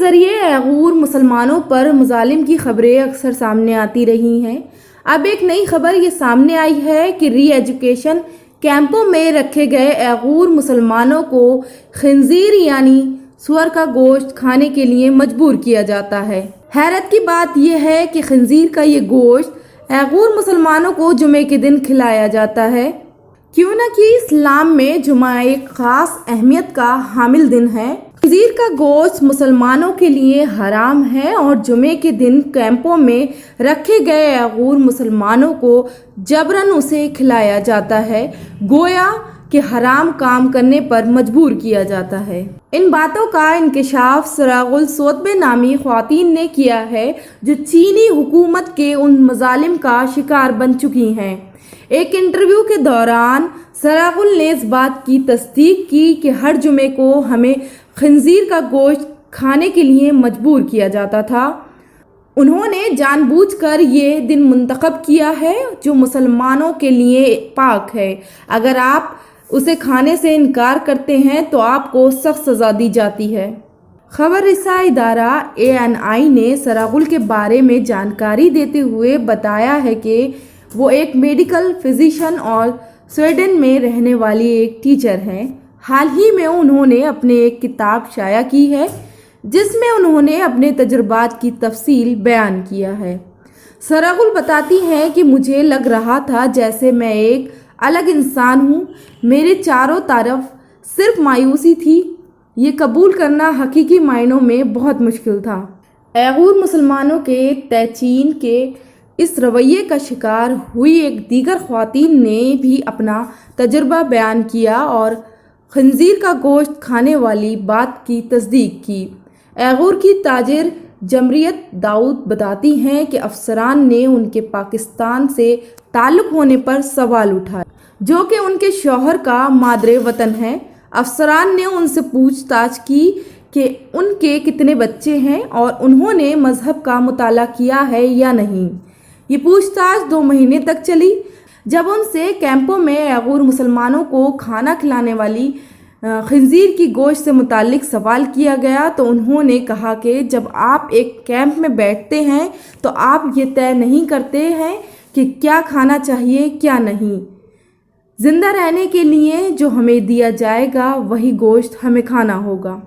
ذریعے ایغور مسلمانوں پر مظالم کی خبریں اکثر سامنے آتی رہی ہیں۔ اب ایک نئی خبر یہ سامنے آئی ہے کہ ری ایجوکیشن کیمپوں میں رکھے گئے ایغور مسلمانوں کو خنزیر یعنی سور کا گوشت کھانے کے لیے مجبور کیا جاتا ہے۔ حیرت کی بات یہ ہے کہ خنزیر کا یہ گوشت ایغور مسلمانوں کو جمعے کے دن کھلایا جاتا ہے، کیوں نہ کہ اسلام میں جمعہ ایک خاص اہمیت کا حامل دن ہے۔ خنزیر کا گوشت مسلمانوں کے لیے حرام ہے اور جمعے کے دن کیمپوں میں رکھے گئے ایغور مسلمانوں کو جبراً اسے کھلایا جاتا ہے، گویا کہ حرام کام کرنے پر مجبور کیا جاتا ہے۔ ان باتوں کا انکشاف سراغل سوتبے نامی خواتین نے کیا ہے جو چینی حکومت کے ان مظالم کا شکار بن چکی ہیں۔ ایک انٹرویو کے دوران سراغل نے اس بات کی تصدیق کی کہ ہر جمعے کو ہمیں خنزیر کا گوشت کھانے کے لیے مجبور کیا جاتا تھا۔ انہوں نے جان بوجھ کر یہ دن منتخب کیا ہے جو مسلمانوں کے لیے پاک ہے۔ اگر آپ اسے کھانے سے انکار کرتے ہیں تو آپ کو سخت سزا دی جاتی ہے۔ خبر رساں ادارہ ANI نے سراغل کے بارے میں جانکاری دیتے ہوئے بتایا ہے کہ وہ ایک میڈیکل فزیشین اور سویڈن میں رہنے والی ایک ٹیچر ہیں۔ حال ہی میں انہوں نے اپنے ایک کتاب شائع کی ہے جس میں انہوں نے اپنے تجربات کی تفصیل بیان کیا ہے۔ سراغل بتاتی ہیں کہ مجھے لگ رہا تھا جیسے میں ایک الگ انسان ہوں، میرے چاروں طرف صرف مایوسی تھی۔ یہ قبول کرنا حقیقی معنوں میں بہت مشکل تھا۔ ایغور مسلمانوں کے طیچین کے اس رویے کا شکار ہوئی ایک دیگر خواتین نے بھی اپنا تجربہ بیان کیا اور خنزیر کا گوشت کھانے والی بات کی تصدیق کی۔ ایغور کی تاجر جمریت داؤد بتاتی ہیں کہ افسران نے ان کے پاکستان سے تعلق ہونے پر سوال اٹھائے، جو کہ ان کے شوہر کا مادر وطن ہے۔ افسران نے ان سے پوچھ تاچھ کی کہ ان کے کتنے بچے ہیں اور انہوں نے مذہب کا مطالعہ کیا ہے یا نہیں۔ یہ پوچھ تاچھ 2 مہینے تک چلی۔ جب ان سے کیمپوں میں ایغور مسلمانوں کو کھانا کھلانے والی خنزیر کی گوشت سے متعلق سوال کیا گیا تو انہوں نے کہا کہ جب آپ ایک کیمپ میں بیٹھتے ہیں تو آپ یہ طے نہیں کرتے ہیں کہ کیا کھانا چاہیے کیا نہیں۔ زندہ رہنے کے لیے جو ہمیں دیا جائے گا وہی گوشت ہمیں کھانا ہوگا۔